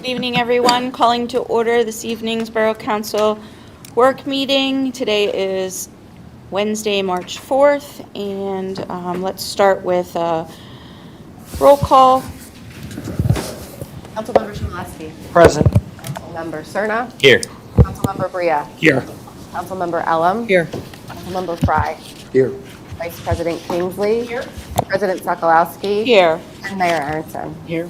Good evening, everyone. Calling to order this evening's Borough Council work meeting. Today is Wednesday, March 4th, and let's start with a roll call. Councilmember Shumlewski. Present. Councilmember Cerna. Here. Councilmember Bria. Here. Councilmember Elam. Here. Councilmember Fry. Here. Vice President Kingsley. Here. President Sokolowski. Here. And Mayor Aronson. Here.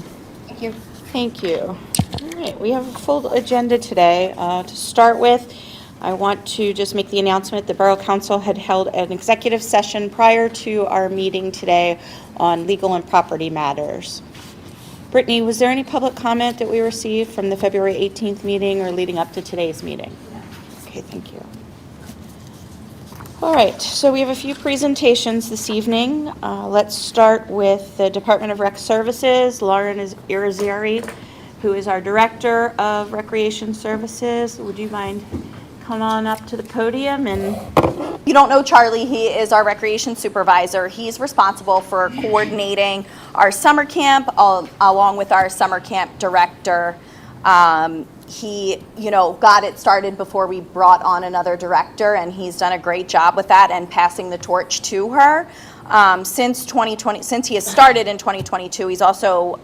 Thank you. Thank you. All right, we have a full agenda today. To start with, I want to just make the announcement the Borough Council had held an executive session prior to our meeting today on legal and property matters. Brittany, was there any public comment that we received from the February 18th meeting or leading up to today's meeting? Okay, thank you. All right, so we have a few presentations this evening. Let's start with the Department of Rec Services. Lauren Irizarry, who is our Director of Recreation Services. Would you mind coming on up to the podium? And you don't know Charlie, he is our recreation supervisor. He's responsible for coordinating our summer camp along with our summer camp director. He, got it started before we brought on another director, and he's done a great job with that and passing the torch to her. Since he has started in 2022, he's also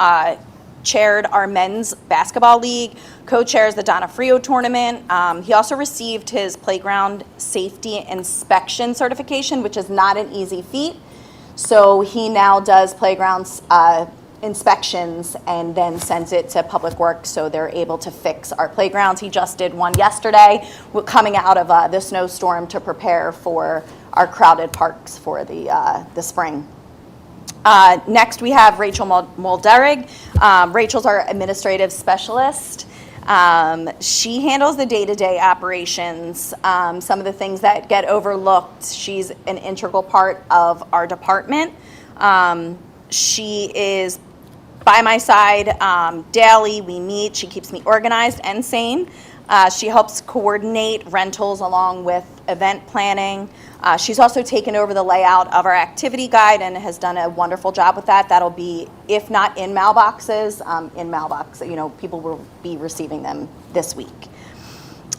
chaired our men's basketball league, co-chairs the Donna Frio tournament. He also received his playground safety inspection certification, which is not an easy feat. So he now does playgrounds inspections and then sends it to Public Works so they're able to fix our playgrounds. He just did one yesterday coming out of the snowstorm to prepare for our crowded parks for the spring. Next we have Rachel Mulderig. Rachel's our administrative specialist. She handles the day-to-day operations, some of the things that get overlooked. She's an integral part of our department. She is by my side daily. We meet. She keeps me organized and sane. She helps coordinate rentals along with event planning. She's also taken over the layout of our activity guide and has done a wonderful job with that. That'll be, if not in mailboxes, people will be receiving them this week.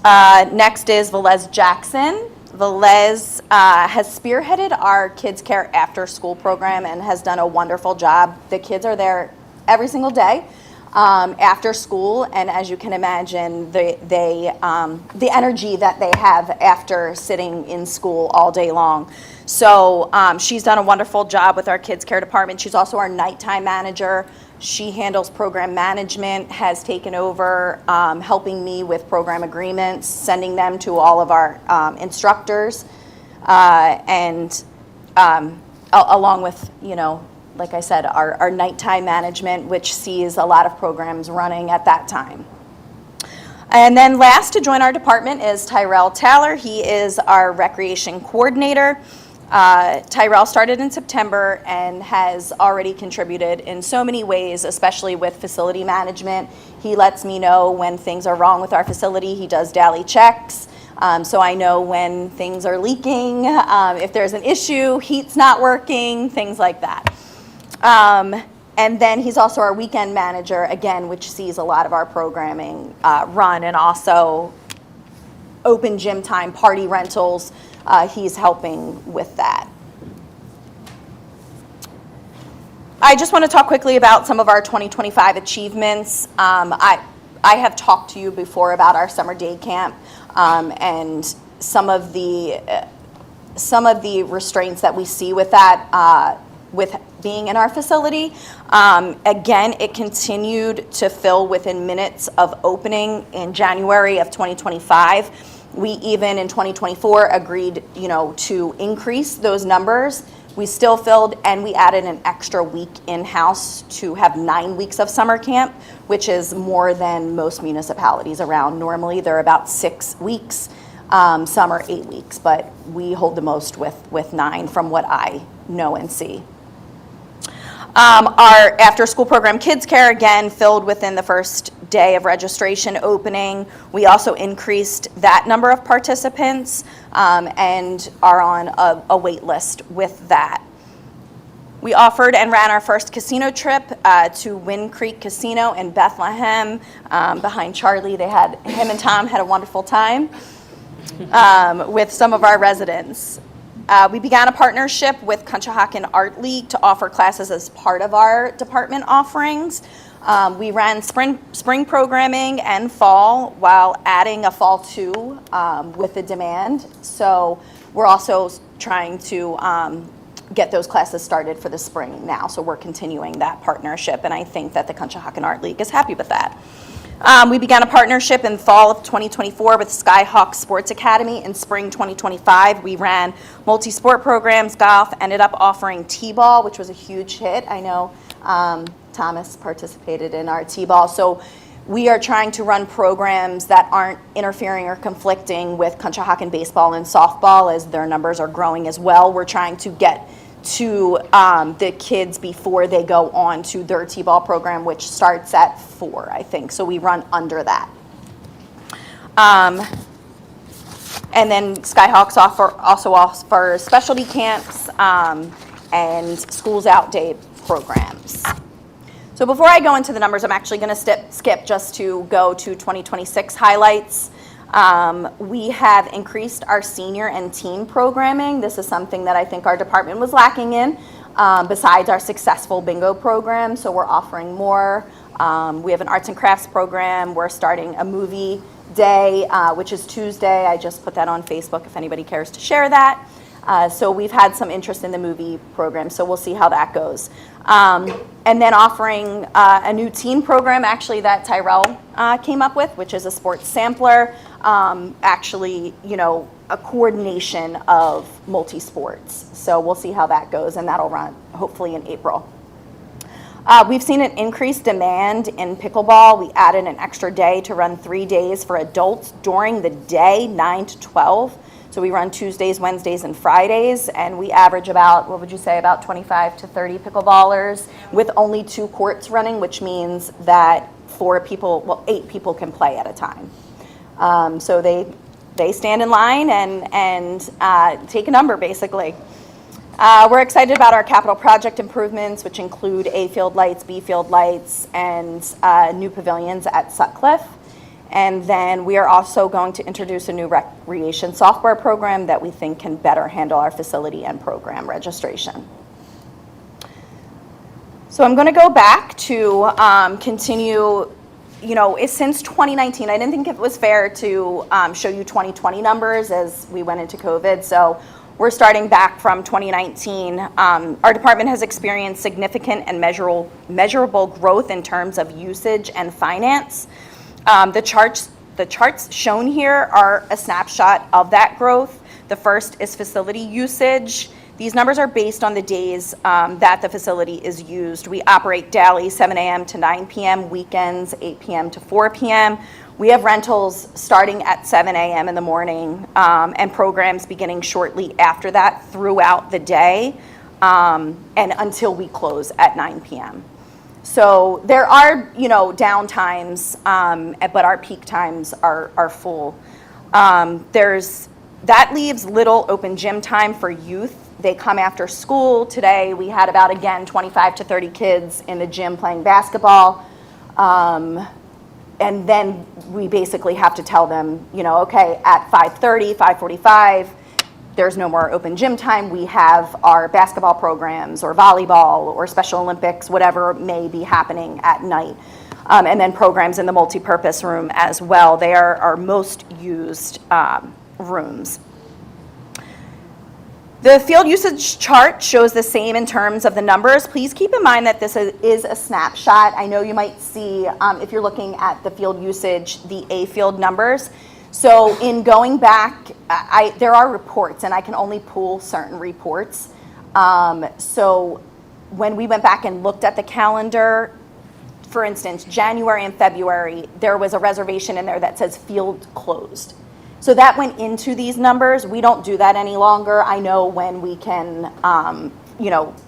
Next is Velez Jackson. Velez has spearheaded our Kids Care After School program and has done a wonderful job. The kids are there every single day after school, and as you can imagine, the energy that they have after sitting in school all day long. So she's done a wonderful job with our Kids Care department. She's also our nighttime manager. She handles program management, has taken over helping me with program agreements, sending them to all of our instructors, and along with, like I said, our nighttime management, which sees a lot of programs running at that time. And then last to join our department is Tyrell Taylor. He is our recreation coordinator. Tyrell started in September and has already contributed in so many ways, especially with facility management. He lets me know when things are wrong with our facility. He does daily checks, so I know when things are leaking, if there's an issue, heat's not working, things like that. And then he's also our weekend manager, again, which sees a lot of our programming run, and also open gym time, party rentals. He's helping with that. I just want to talk quickly about some of our 2025 achievements. I have talked to you before about our summer day camp and some of the restraints that we see with that, with being in our facility. Again, it continued to fill within minutes of opening in January of 2025. We even in 2024 agreed, to increase those numbers. We still filled, and we added an extra week in-house to have 9 weeks of summer camp, which is more than most municipalities around. Normally, they're about 6 weeks. Some are 8 weeks, but we hold the most with 9 from what I know and see. Our after-school program, Kids Care, again, filled within the first day of registration opening. We also increased that number of participants and are on a wait list with that. We offered and ran our first casino trip to Wind Creek Casino in Bethlehem behind Charlie. Him and Tom had a wonderful time with some of our residents. We began a partnership with Conshohocken Art League to offer classes as part of our department offerings. We ran spring programming and fall while adding a fall too with the demand. So we're also trying to get those classes started for the spring now. So we're continuing that partnership, and I think that the Conshohocken Art League is happy with that. We began a partnership in fall of 2024 with Skyhawk Sports Academy. In spring 2025, we ran multi-sport programs, golf, ended up offering T-ball, which was a huge hit. I know Thomas participated in our T-ball. So we are trying to run programs that aren't interfering or conflicting with Conshohocken baseball and softball, as their numbers are growing as well. We're trying to get to the kids before they go on to their T-ball program, which starts at 4, I think. So we run under that. And then Skyhawks also offer specialty camps and schools out day programs. So before I go into the numbers, I'm actually going to skip just to go to 2026 highlights. We have increased our senior and teen programming. This is something that I think our department was lacking in, besides our successful bingo program. So we're offering more. We have an arts and crafts program. We're starting a movie day, which is Tuesday. I just put that on Facebook if anybody cares to share that. So we've had some interest in the movie program, so we'll see how that goes. And then offering a new teen program, actually, that Tyrell came up with, which is a sports sampler. Actually, a coordination of multi-sports. So we'll see how that goes, and that'll run hopefully in April. We've seen an increased demand in pickleball. We added an extra day to run 3 days for adults during the day, 9 to 12. So we run Tuesdays, Wednesdays, and Fridays, and we average about 25 to 30 pickleballers with only 2 courts running, which means that 8 people can play at a time. So they stand in line and take a number, basically. We're excited about our capital project improvements, which include A field lights, B field lights, and new pavilions at Sutcliffe. And then we are also going to introduce a new recreation software program that we think can better handle our facility and program registration. So I'm going to go back to continue, since 2019, I didn't think it was fair to show you 2020 numbers as we went into COVID. So we're starting back from 2019. Our department has experienced significant and measurable growth in terms of usage and finance. The charts shown here are a snapshot of that growth. The first is facility usage. These numbers are based on the days that the facility is used. We operate daily 7 a.m. to 9 p.m., weekends 8 p.m. to 4 p.m. We have rentals starting at 7 a.m. in the morning and programs beginning shortly after that throughout the day and until we close at 9 p.m. So there are, down times, but our peak times are full. That leaves little open gym time for youth. They come after school. Today we had about, again, 25 to 30 kids in the gym playing basketball. And then we basically have to tell them, okay, at 5:30, 5:45, there's no more open gym time. We have our basketball programs or volleyball or Special Olympics, whatever may be happening at night. And then programs in the multipurpose room as well. They are our most used rooms. The field usage chart shows the same in terms of the numbers. Please keep in mind that this is a snapshot. I know you might see, if you're looking at the field usage, the A field numbers. So in going back, there are reports, and I can only pull certain reports. So when we went back and looked at the calendar, for instance, January and February, there was a reservation in there that says field closed. So that went into these numbers. We don't do that any longer. I know when we can,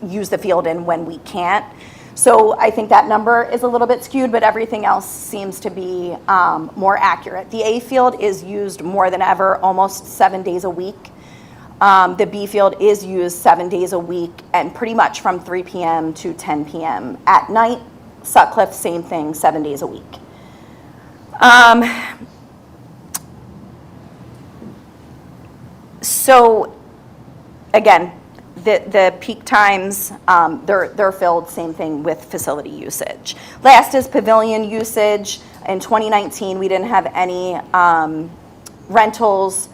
use the field and when we can't. So I think that number is a little bit skewed, but everything else seems to be more accurate. The A field is used more than ever, almost 7 days a week. The B field is used 7 days a week and pretty much from 3 p.m. to 10 p.m. at night. Sutcliffe, same thing, 7 days a week. So again, the peak times, they're filled, same thing with facility usage. Last is pavilion usage. In 2019, we didn't have any rentals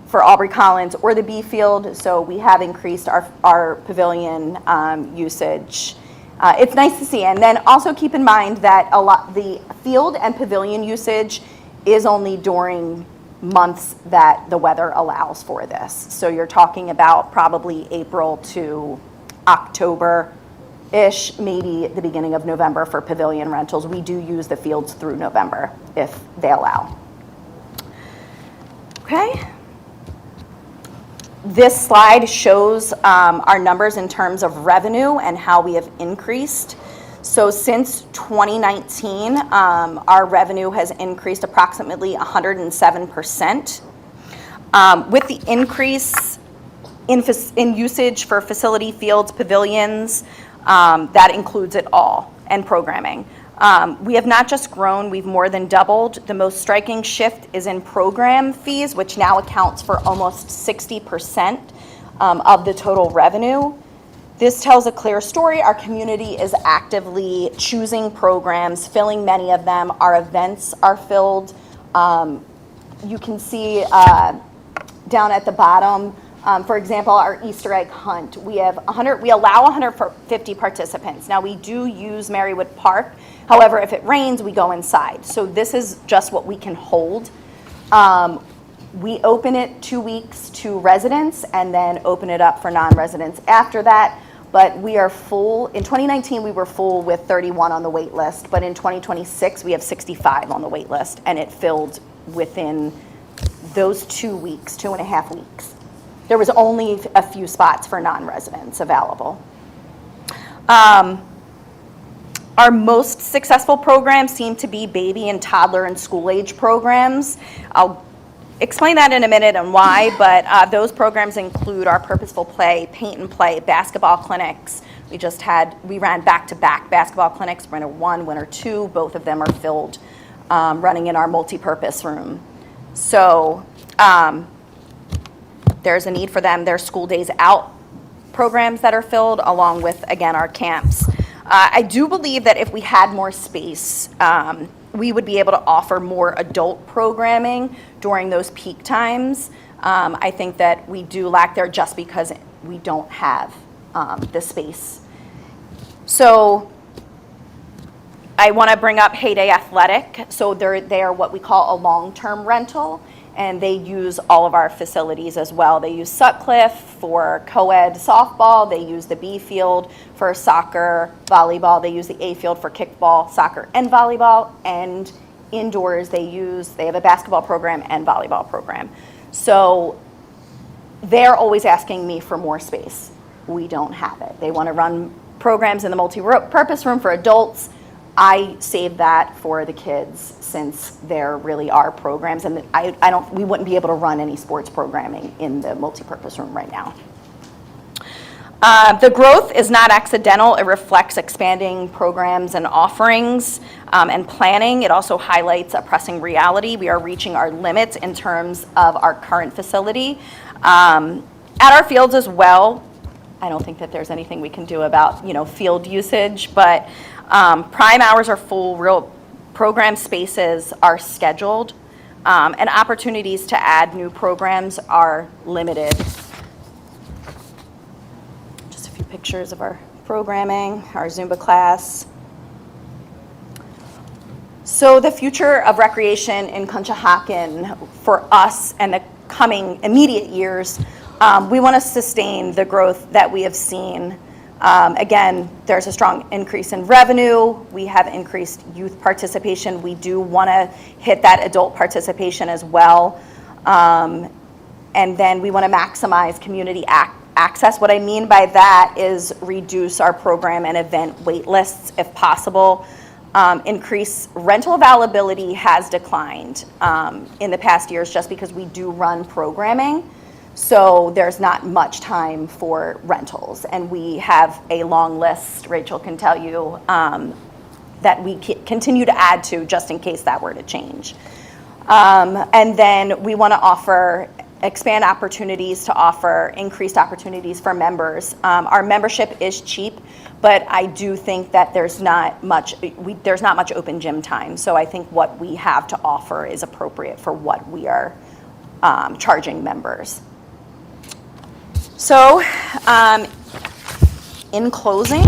for Aubrey Collins or the B field, so we have increased our pavilion usage. It's nice to see, and then also keep in mind that the field and pavilion usage is only during months that the weather allows for this. So you're talking about probably April to October-ish, maybe the beginning of November for pavilion rentals. We do use the fields through November if they allow. Okay. This slide shows our numbers in terms of revenue and how we have increased. So since 2019, our revenue has increased approximately 107%. With the increase in usage for facility, fields, pavilions, that includes it all, and programming. We have not just grown, we've more than doubled. The most striking shift is in program fees, which now accounts for almost 60% of the total revenue. This tells a clear story. Our community is actively choosing programs, filling many of them. Our events are filled. You can see down at the bottom, for example, our Easter egg hunt. We allow 150 participants. Now we do use Marywood Park. However, if it rains, we go inside. So this is just what we can hold. We open it 2 weeks to residents and then open it up for non-residents after that. But we are full. In 2019, we were full with 31 on the wait list. But in 2026, we have 65 on the wait list. And it filled within those 2 weeks, 2.5 weeks. There was only a few spots for non-residents available. Our most successful programs seem to be baby and toddler and school age programs. I'll explain that in a minute and why, but those programs include our purposeful play, paint and play, basketball clinics. We ran back-to-back basketball clinics, winter 1, winter 2. Both of them are filled, running in our multi-purpose room. So there's a need for them. There's school days out programs that are filled, along with, again, our camps. I do believe that if we had more space, we would be able to offer more adult programming during those peak times. I think that we do lack there just because we don't have the space. So I want to bring up Heyday Athletic. So they are what we call a long-term rental, and they use all of our facilities as well. They use Sutcliffe for co-ed softball. They use the B field for soccer, volleyball. They use the A field for kickball, soccer, and volleyball. And indoors, they have a basketball program and volleyball program. So they're always asking me for more space. We don't have it. They want to run programs in the multi-purpose room for adults. I save that for the kids since there really are programs, and we wouldn't be able to run any sports programming in the multi-purpose room right now. The growth is not accidental. It reflects expanding programs and offerings and planning. It also highlights a pressing reality. We are reaching our limits in terms of our current facility. At our fields as well, I don't think that there's anything we can do about field usage, but prime hours are full, real program spaces are scheduled, and opportunities to add new programs are limited. Just a few pictures of our programming, our Zumba class. So the future of recreation in Conshohocken for us and the coming immediate years, we want to sustain the growth that we have seen. Again, there's a strong increase in revenue. We have increased youth participation. We do want to hit that adult participation as well. And then we want to maximize community access. What I mean by that is reduce our program and event wait lists if possible. Increase rental availability has declined in the past years just because we do run programming. So there's not much time for rentals. And we have a long list, Rachel can tell you, that we continue to add to just in case that were to change. And then we want to expand opportunities to offer increased opportunities for members. Our membership is cheap, but I do think that there's not much open gym time. So I think what we have to offer is appropriate for what we are charging members. So in closing,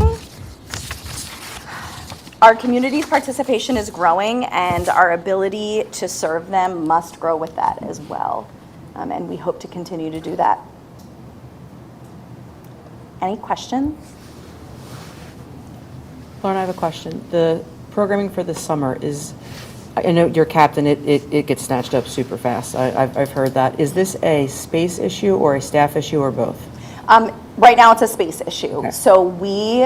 our community's participation is growing, and our ability to serve them must grow with that as well. And we hope to continue to do that. Any questions? Lauren, I have a question. The programming for the summer is, I know you're captain, it gets snatched up super fast. I've heard that. Is this a space issue or a staff issue or both? Right now it's a space issue. Okay. So we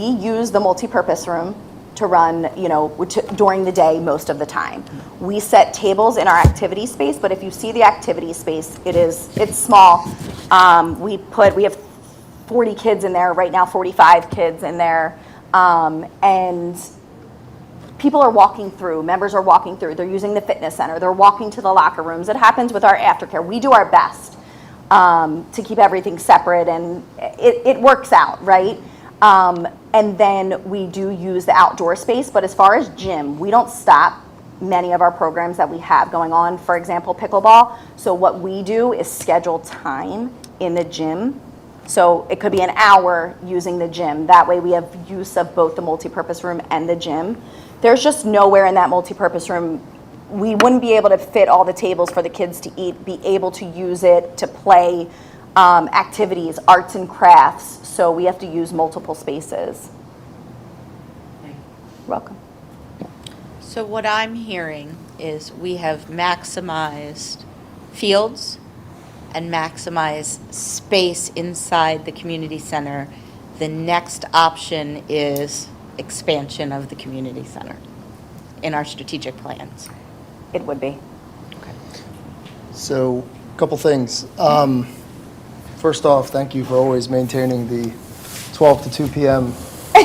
use the multipurpose room to run, during the day most of the time. We set tables in our activity space, but if you see the activity space, it's small. We have 40 kids in there right now, 45 kids in there, and people are walking through, members are walking through, they're using the fitness center, they're walking to the locker rooms. It happens with our aftercare. We do our best to keep everything separate, and it works out, right? And then we do use the outdoor space, but as far as gym, we don't stop many of our programs that we have going on, for example, pickleball. So what we do is schedule time in the gym. So it could be an hour using the gym. That way we have use of both the multipurpose room and the gym. There's just nowhere in that multipurpose room. We wouldn't be able to fit all the tables for the kids to eat, be able to use it to play activities, arts and crafts. So we have to use multiple spaces. You're welcome. So what I'm hearing is we have maximized fields and maximized space inside the community center. The next option is expansion of the community center in our strategic plans. It would be. So, a couple things. First off, thank you for always maintaining the 12 to 2 p.m.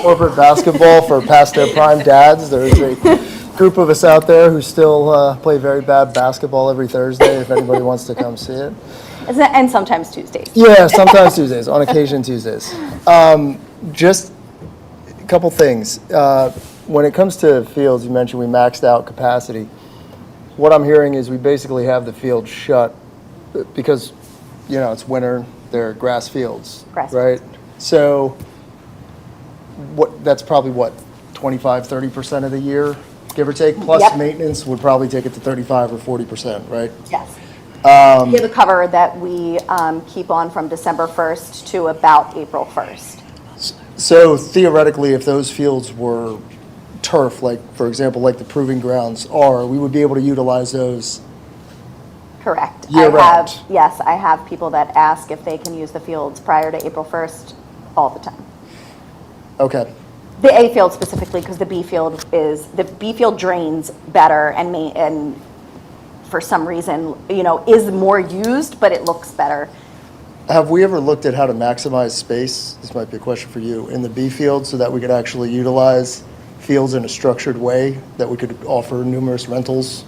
corporate basketball for past their prime dads. There's a group of us out there who still play very bad basketball every Thursday if anybody wants to come see it. And sometimes Tuesdays. Yeah, sometimes Tuesdays, on occasion Tuesdays. Just a couple things. When it comes to fields, you mentioned we maxed out capacity. What I'm hearing is we basically have the field shut because, it's winter, they're grass fields, Grass right? So that's probably 25, 30% of the year, give or take, plus Yep. maintenance would probably take it to 35 or 40%, right? Yes. We have a cover that we keep on from December 1st to about April 1st. So theoretically, if those fields were turf, like, for example, like the proving grounds are, we would be able to utilize those. Correct. Year-round. Yes, I have people that ask if they can use the fields prior to April 1st all the time. Okay. The A field specifically, because the B field drains better and for some reason, is more used, but it looks better. Have we ever looked at how to maximize space? This might be a question for you, in the B field so that we could actually utilize fields in a structured way, that we could offer numerous rentals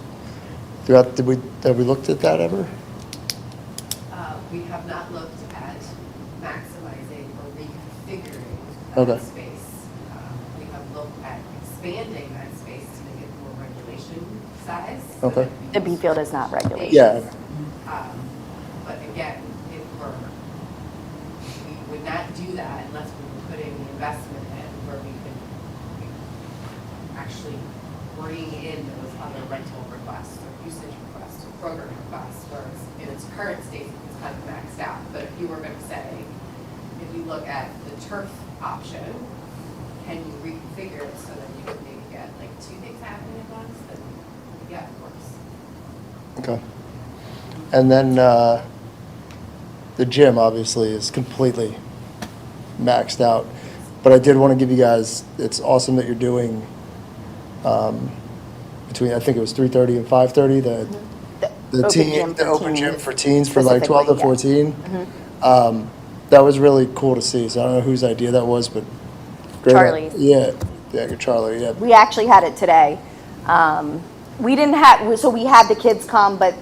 throughout? Have we looked at that ever? We have not looked at maximizing or reconfiguring Okay. that space. We have looked at expanding that space to make it more regulation size. so Okay. that we The can B use field is not regulated. Yeah. But again, we would not do that unless we were putting the investment in where we could actually bring in those other rental requests or usage requests or program requests, whereas in its current state, it's kind of maxed out. But if you were going to say, if you look at the turf option, can you reconfigure it so that you could maybe get like 2 things happening at once? Then yeah, of course. Okay. And then the gym obviously is completely maxed out. But I did want to give you guys, it's awesome that you're doing between, I think it was 3:30 and 5:30, the the Open gym the for open gym teens, for teens for like 12 to specifically, 14. That was really cool to see. So I don't know whose idea that was, but great. Charlie's. Yeah, Charlie. Yeah. We actually had it today. We didn't have, so we had the kids come, but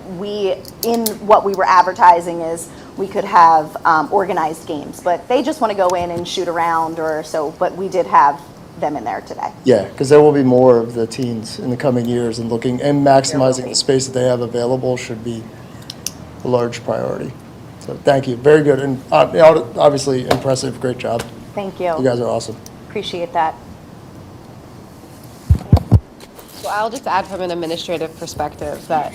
in what we were advertising is we could have organized games, but they just want to go in and shoot around or so, but we did have them in there today. Yeah, because there will be more of the teens in the coming years, and looking and maximizing the space that they have available should be a large priority. So thank you, very good, and obviously impressive, great job. Thank you. You guys are awesome. Appreciate that. So I'll just add from an administrative perspective that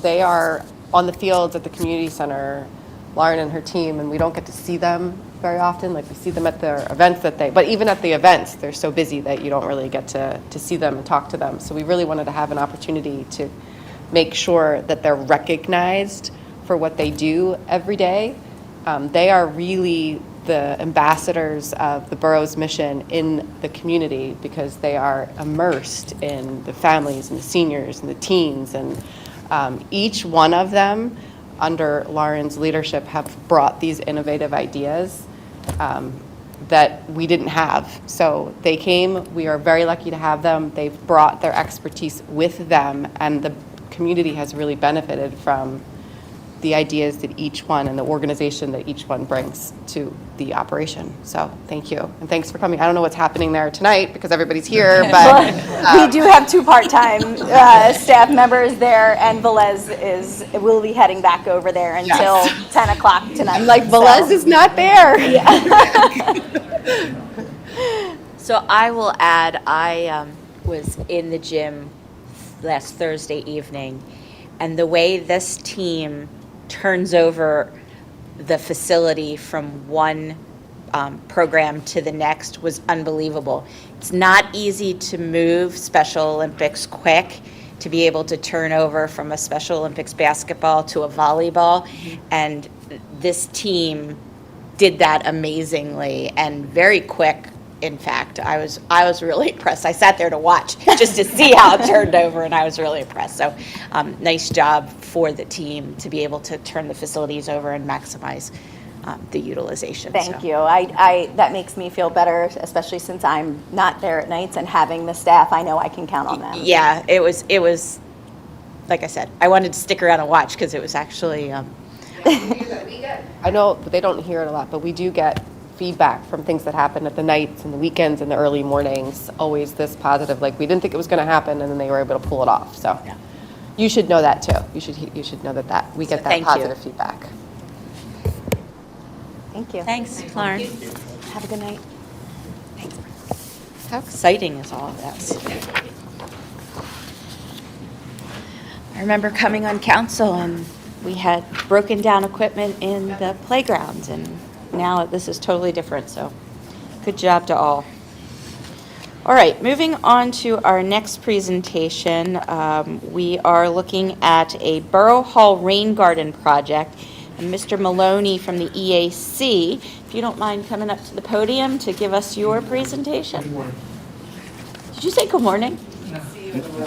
they are on the fields at the community center, Lauren and her team, and we don't get to see them very often. Like we see them at their events but even at the events, they're so busy that you don't really get to see them and talk to them. So we really wanted to have an opportunity to make sure that they're recognized for what they do every day. They are really the ambassadors of the borough's mission in the community because they are immersed in the families and the seniors and the teens, and each one of them under Lauren's leadership have brought these innovative ideas that we didn't have. So they came, we are very lucky to have them. They've brought their expertise with them, and the community has really benefited from the ideas that each one and the organization that each one brings to the operation. So thank you, and thanks for coming. I don't know what's happening there tonight because everybody's here, but We do have two part-time staff members there, and Velez will be heading back over there until 10 o'clock tonight. I'm like, Velez is not there. So I will add, I was in the gym last Thursday evening, and the way this team turns over the facility from one program to the next was unbelievable. It's not easy to move Special Olympics quick, to be able to turn over from a Special Olympics basketball to a volleyball, and this team did that amazingly and very quick. In fact, I was really impressed. I sat there to watch just to see how it turned over, and I was really impressed. So nice job for the team to be able to turn the facilities over and maximize the utilization. Thank you. That makes me feel better, especially since I'm not there at nights, and having the staff, I know I can count on them. Yeah, it was, like I said, I wanted to stick around and watch because it was actually. I know that they don't hear it a lot, but we do get feedback from things that happen at the nights and the weekends and the early mornings, always this positive, like we didn't think it was going to happen, and then they were able to pull it off. So you should know that too. You should know that we get that positive feedback. Thank you. Thanks, Lauren. Have a good night. How exciting is all of this? I remember coming on council and we had broken down equipment in the playgrounds, and now this is totally different, so good job to all. All right, moving on to our next presentation, we are looking at a Borough Hall rain garden project. And Mr. Molony from the EAC, if you don't mind coming up to the podium to give us your presentation. Did you say good morning?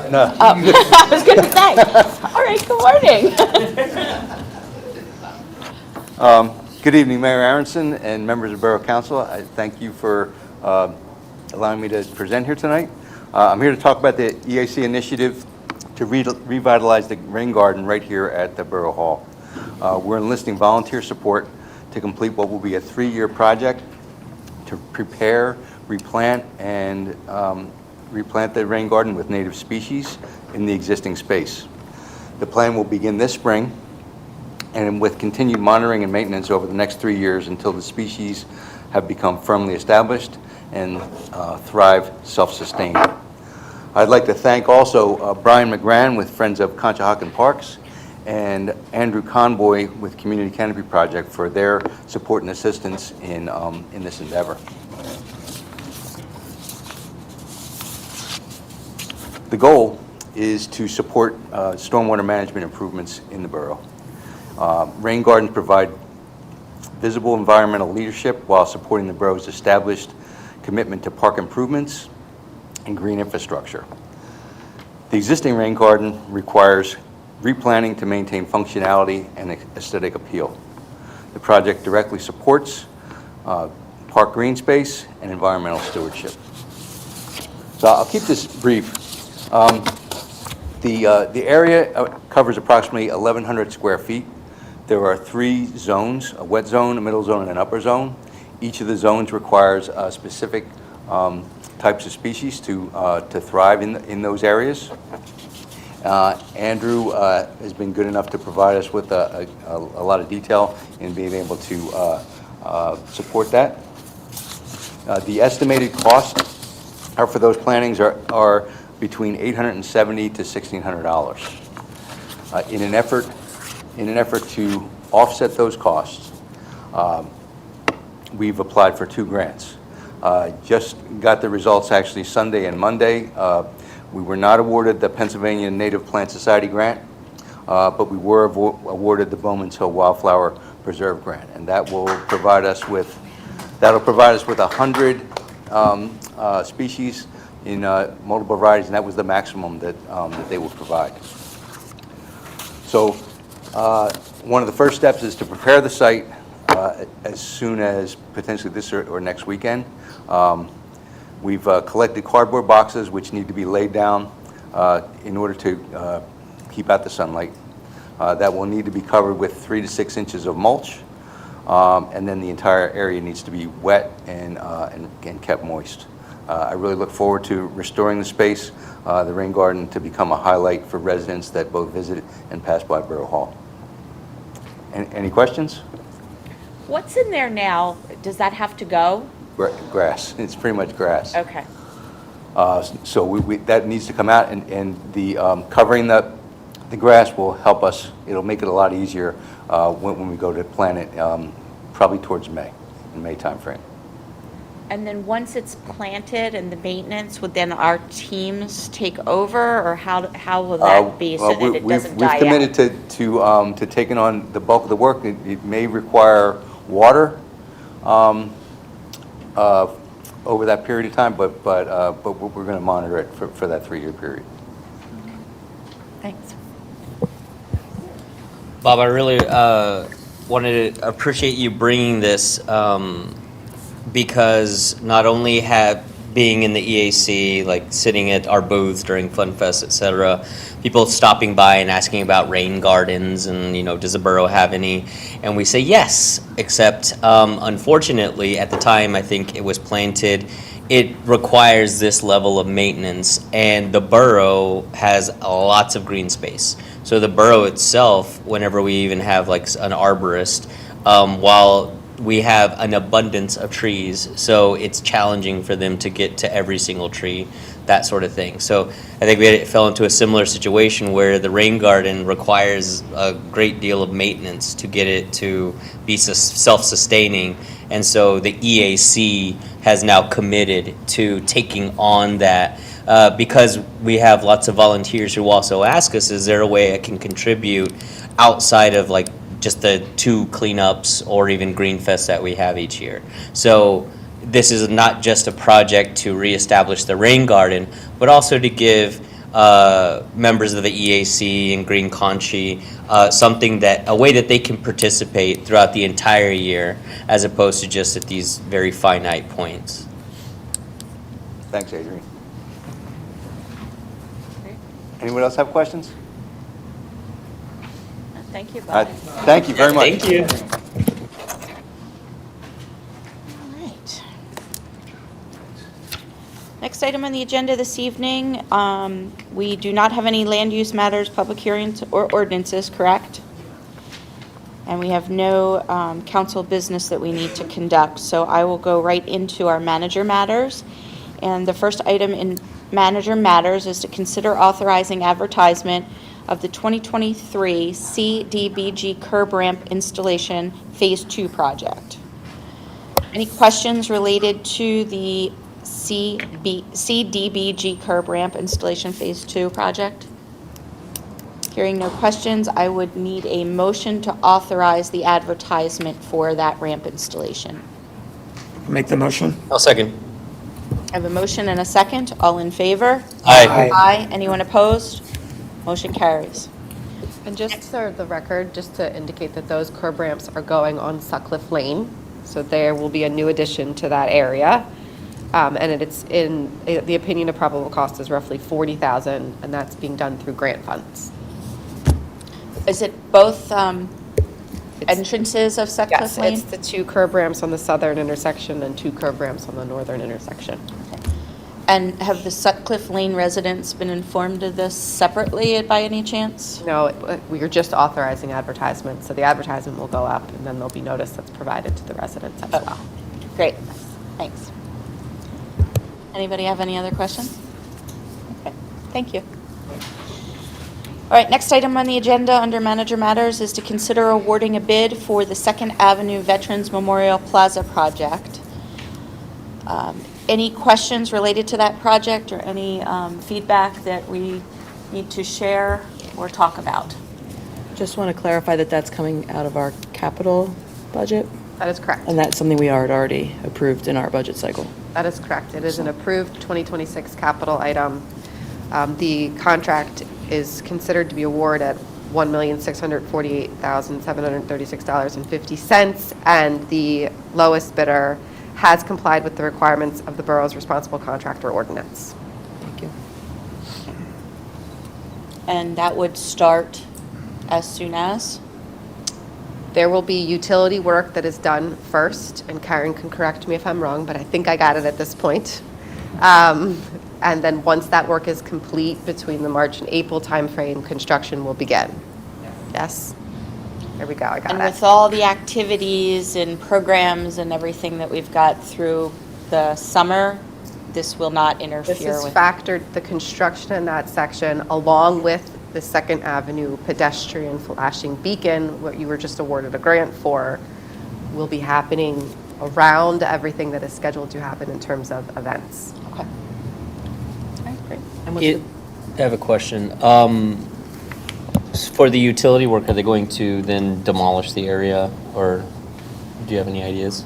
No. Oh, I was going to say. All right, good morning. Good evening, Mayor Aronson and members of Borough Council. I thank you for allowing me to present here tonight. I'm here to talk about the EAC initiative to revitalize the rain garden right here at the Borough Hall. We're enlisting volunteer support to complete what will be a 3-year project to prepare, replant, and replant the rain garden with native species in the existing space. The plan will begin this spring, and with continued monitoring and maintenance over the next 3 years until the species have become firmly established and thrive self-sustained. I'd like to thank also Brian McGran with Friends of Conshohocken Parks and Andrew Conboy with Community Canopy Project for their support and assistance in this endeavor. The goal is to support stormwater management improvements in the borough. Rain gardens provide visible environmental leadership while supporting the borough's established commitment to park improvements and green infrastructure. The existing rain garden requires replanning to maintain functionality and aesthetic appeal. The project directly supports park green space and environmental stewardship. So I'll keep this brief. The area covers approximately 1,100 square feet. There are 3 zones, a wet zone, a middle zone, and an upper zone. Each of the zones requires specific types of species to thrive in those areas. Andrew has been good enough to provide us with a lot of detail in being able to support that. The estimated cost for those plantings are between $870 to $1,600. In an effort to offset those costs, we've applied for 2 grants. Just got the results actually Sunday and Monday. We were not awarded the Pennsylvania Native Plant Society grant, but we were awarded the Bowman's Hill Wildflower Preserve grant, and that'll provide us with 100 species in multiple varieties, and that was the maximum that they would provide. So one of the first steps is to prepare the site as soon as potentially this or next weekend. We've collected cardboard boxes which need to be laid down in order to keep out the sunlight. That will need to be covered with 3 to 6 inches of mulch, and then the entire area needs to be wet and kept moist. I really look forward to restoring the space, the rain garden, to become a highlight for residents that both visit and pass by Borough Hall. Any questions? What's in there now? Does that have to go? Grass. It's pretty much grass. Okay. So that needs to come out, and the covering the grass will help us. It'll make it a lot easier when we go to plant it, probably towards May timeframe. And then once it's planted and the maintenance, would then our teams take over, or how will that be so that it doesn't die out? We've committed to taking on the bulk of the work. It may require water over that period of time, but we're going to monitor it for that 3-year period. Thanks. Bob, I really wanted to appreciate you bringing this because not only being in the EAC, like sitting at our booth during Fun Fest, etc., people stopping by and asking about rain gardens and, does the borough have any? And we say yes, except unfortunately at the time I think it was planted, it requires this level of maintenance, and the borough has lots of green space. So the borough itself, whenever we even have like an arborist, while we have an abundance of trees, so it's challenging for them to get to every single tree, that sort of thing. So I think we fell into a similar situation where the rain garden requires a great deal of maintenance to get it to be self-sustaining. And so the EAC has now committed to taking on that because we have lots of volunteers who also ask us, is there a way I can contribute outside of like just the 2 cleanups or even Green Fest that we have each year? So this is not just a project to reestablish the rain garden, but also to give members of the EAC and Green Conchi a way that they can participate throughout the entire year, as opposed to just at these very finite points. Thanks, Adrian. Anyone else have questions? Thank you, Bob. Thank you very much. Thank you. All right. Next item on the agenda this evening, we do not have any land use matters, public hearings, or ordinances, correct? And we have no council business that we need to conduct, so I will go right into our manager matters. And the first item in manager matters is to consider authorizing advertisement of the 2023 CDBG Curb Ramp Installation Phase 2 project. Any questions related to the CDBG Curb Ramp Installation Phase 2 project? Hearing no questions, I would need a motion to authorize the advertisement for that ramp installation. Make the motion. I'll second. I have a motion and a second. All in favor? Aye. Aye. Anyone opposed? Motion carries. And just for the record, just to indicate that those curb ramps are going on Sutcliffe Lane, so there will be a new addition to that area. And it's the opinion of probable cost is roughly $40,000, and that's being done through grant funds. Is it both entrances of Sutcliffe Yes, Lane? it's the 2 curb ramps on the southern intersection and 2 curb ramps on the northern intersection. And have the Sutcliffe Lane residents been informed of this separately by any chance? No, we are just authorizing advertisement, so the advertisement will go up, and then there'll be notice that's provided to the residents as well. Great, thanks. Anybody have any other questions? Okay, thank you. All right, next item on the agenda under Manager Matters is to consider awarding a bid for the 2nd Avenue Veterans Memorial Plaza project. Any questions related to that project or any feedback that we need to share or talk about? Just want to clarify that that's coming out of our capital budget, That is correct. and that's something we are already approved in our budget cycle. That is correct. It is an approved 2026 capital item. The contract is considered to be awarded at $1,648,736.50, and the lowest bidder has complied with the requirements of the borough's responsible contractor ordinance. Thank you. And that would start as soon as? There will be utility work that is done first, and Karen can correct me if I'm wrong, but I think I got it at this point. And then once that work is complete, between the March and April timeframe, construction will begin. Yes? There we go, I got And it. with all the activities and programs and everything that we've got through the summer, this will not This interfere is with? factored, the construction in that section, along with the 2nd Avenue pedestrian flashing beacon, what you were just awarded a grant for, will be happening around everything that is scheduled to happen in terms of events. Okay. All right, great. And what's I have a question. For the utility work, are they going to then demolish the area, or do you have any ideas?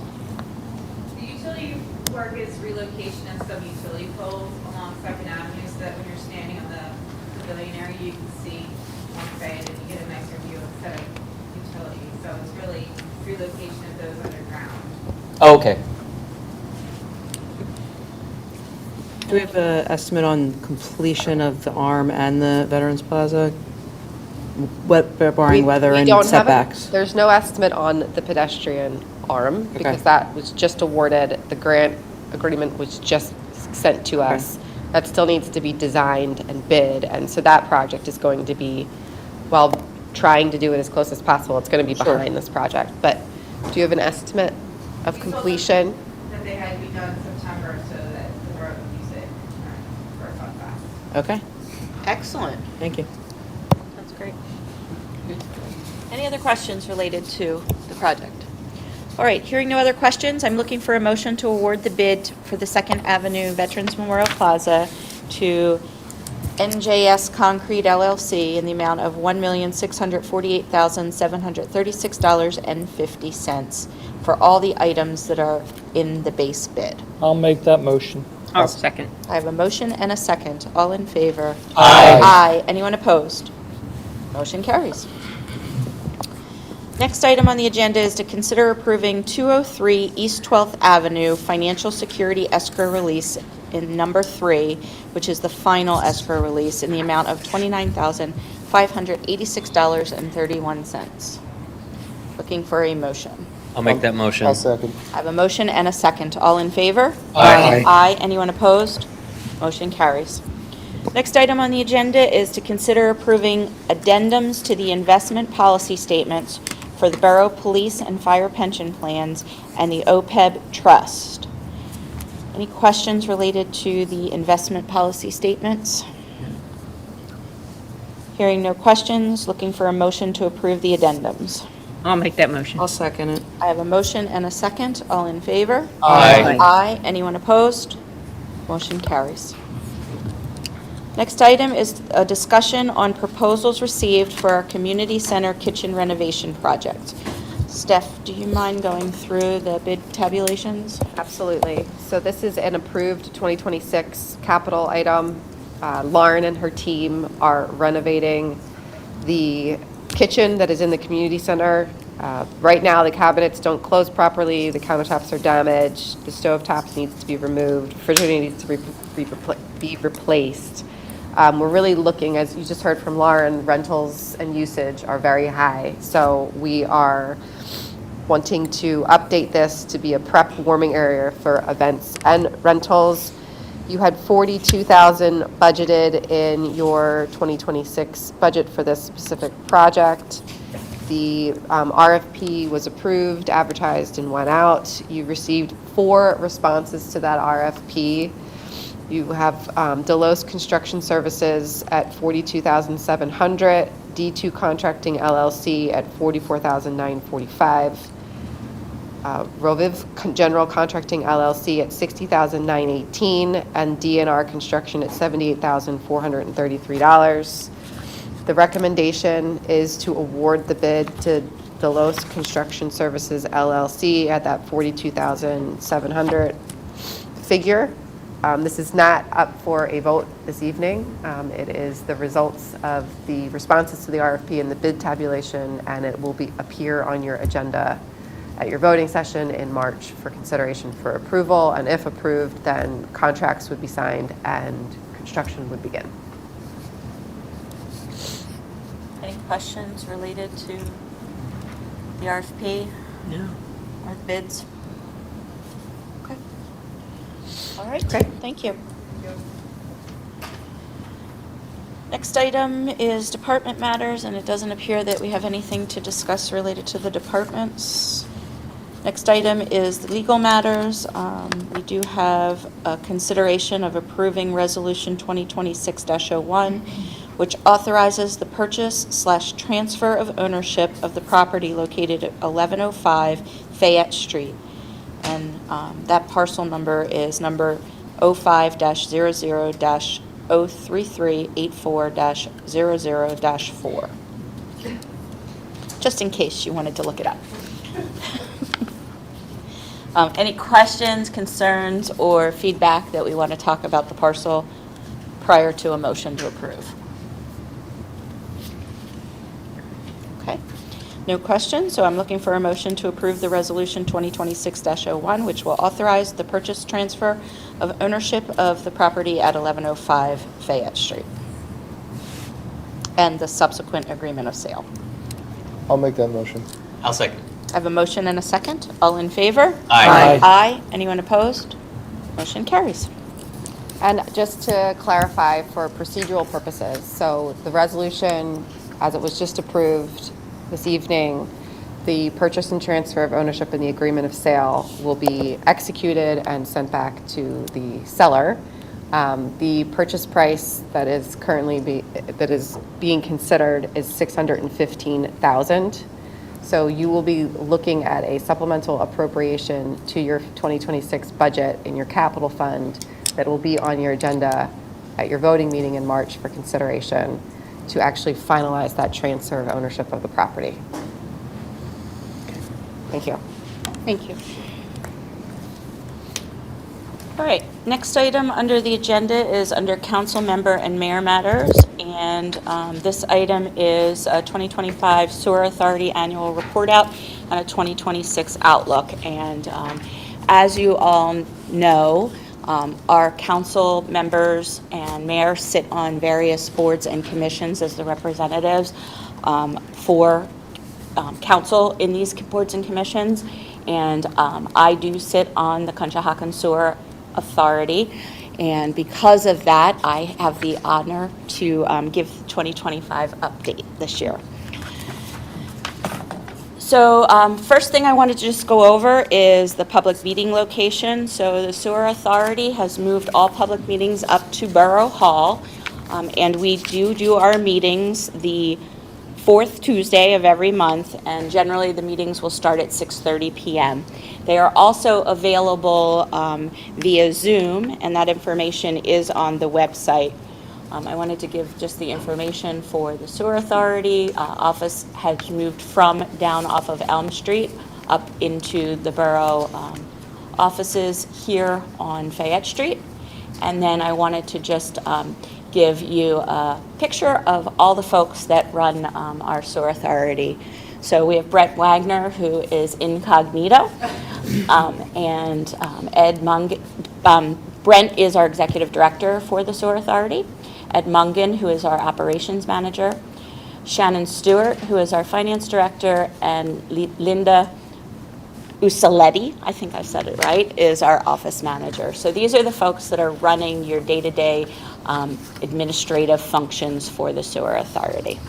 The utility work is relocation of some utility poles along 2nd Avenue so that when you're standing on the pavilion area, you can see one bay and you get a nicer view instead of utilities. So it's really relocation of those underground. Oh, okay. Do we have an estimate on completion of the ARM and the Veterans Plaza? Barring weather We and don't have setbacks? There's no estimate on the pedestrian arm, Okay. because that was just awarded, the grant agreement was just sent to us. That still needs to be designed and bid, and so that project is going to be, while trying to do it as close as possible, it's going to be Sure. behind this project. But do you have an estimate of We told them completion? That they had to be done in September so that the borough would use it for a fun fest. Okay, Excellent. thank you. That's great. Any other questions related to the project? All right, hearing no other questions, I'm looking for a motion to award the bid for the 2nd Avenue Veterans Memorial Plaza to NJS Concrete LLC in the amount of $1,648,736.50 for all the items that are in the base bid. I'll make that motion. I'll second. I have a motion and a second. All in favor? Aye. Aye. Anyone opposed? Motion carries. Next item on the agenda is to consider approving 203 East 12th Avenue Financial Security Escrow Release in number 3, which is the final escrow release in the amount of $29,586.31. Looking for a motion. I'll make that motion. I'll second. I have a motion and a second. All in favor? Aye. Aye. Anyone opposed? Motion carries. Next item on the agenda is to consider approving addendums to the investment policy statements for the Borough Police and Fire Pension Plans and the OPEB Trust. Any questions related to the investment policy statements? Hearing no questions, looking for a motion to approve the addendums. I'll make that motion. I'll second it. I have a motion and a second. All in favor? Aye. Aye. Anyone opposed? Motion carries. Next item is a discussion on proposals received for our Community Center Kitchen Renovation project. Steph, do you mind going through the bid tabulations? Absolutely. So this is an approved 2026 capital item. Lauren and her team are renovating The kitchen that is in the community center, right now, the cabinets don't close properly, the countertops are damaged, the stovetops needs to be removed, refrigerator needs to be replaced. We're really looking, as you just heard from Lauren, rentals and usage are very high. So we are wanting to update this to be a prep warming area for events and rentals. You had $42,000 budgeted in your 2026 budget for this specific project. The RFP was approved, advertised, and went out. You received 4 responses to that RFP. You have Delos Construction Services at $42,700, D2 Contracting LLC at $44,945, Roviv General Contracting LLC at $60,918, and DNR Construction at $78,433. The recommendation is to award the bid to Delos Construction Services LLC at that $42,700 figure. This is not up for a vote this evening. It is the results of the responses to the RFP and the bid tabulation, and it will appear on your agenda at your voting session in March for consideration for approval. And if approved, then contracts would be signed and construction would begin. Any questions related to the RFP? No. Or the bids? Okay. All right, Great. thank you. Next item is department matters, and it doesn't appear that we have anything to discuss related to the departments. Next item is the legal matters. We do have a consideration of approving Resolution 2026-01, which authorizes the purchase/transfer of ownership of the property located at 1105 Fayette Street. And that parcel number is number 05-00-03384-00-4. Just in case you wanted to look it up. Any questions, concerns, or feedback that we want to talk about the parcel prior to a motion to approve? Okay, no questions, so I'm looking for a motion to approve the Resolution 2026-01, which will authorize the purchase transfer of ownership of the property at 1105 Fayette Street and the subsequent agreement of sale. I'll make that motion. I'll second. I have a motion and a second. All in favor? Aye. Aye. Anyone opposed? Motion carries. And just to clarify for procedural purposes, so the resolution, as it was just approved this evening, the purchase and transfer of ownership and the agreement of sale will be executed and sent back to the seller. The purchase price that is currently being considered is $615,000. So you will be looking at a supplemental appropriation to your 2026 budget in your capital fund that will be on your agenda at your voting meeting in March for consideration to actually finalize that transfer of ownership of the property. Thank you. Thank you. All right, next item under the agenda is under council member and mayor matters. And this item is a 2025 Sewer Authority Annual Report Out and a 2026 Outlook. And as you all know, our council members and mayor sit on various boards and commissions as the representatives for council in these boards and commissions. And I do sit on the Conshohocken Sewer Authority. And because of that, I have the honor to give the 2025 update this year. So first thing I wanted to just go over is the public meeting location. So the Sewer Authority has moved all public meetings up to Borough Hall. And we do our meetings the fourth Tuesday of every month, and generally the meetings will start at 6:30 p.m. They are also available via Zoom, and that information is on the website. I wanted to give just the information for the Sewer Authority. Office has moved from down off of Elm Street up into the borough offices here on Fayette Street. And then I wanted to just give you a picture of all the folks that run our sewer authority. So we have Brett Wagner, who is incognito, and Ed Mungan. Brent is our executive director for the sewer authority. Ed Mungan, who is our operations manager. Shannon Stewart, who is our finance director, and Linda Usaletti, I think I said it right, is our office manager. So these are the folks that are running your day-to-day administrative functions for the sewer authority.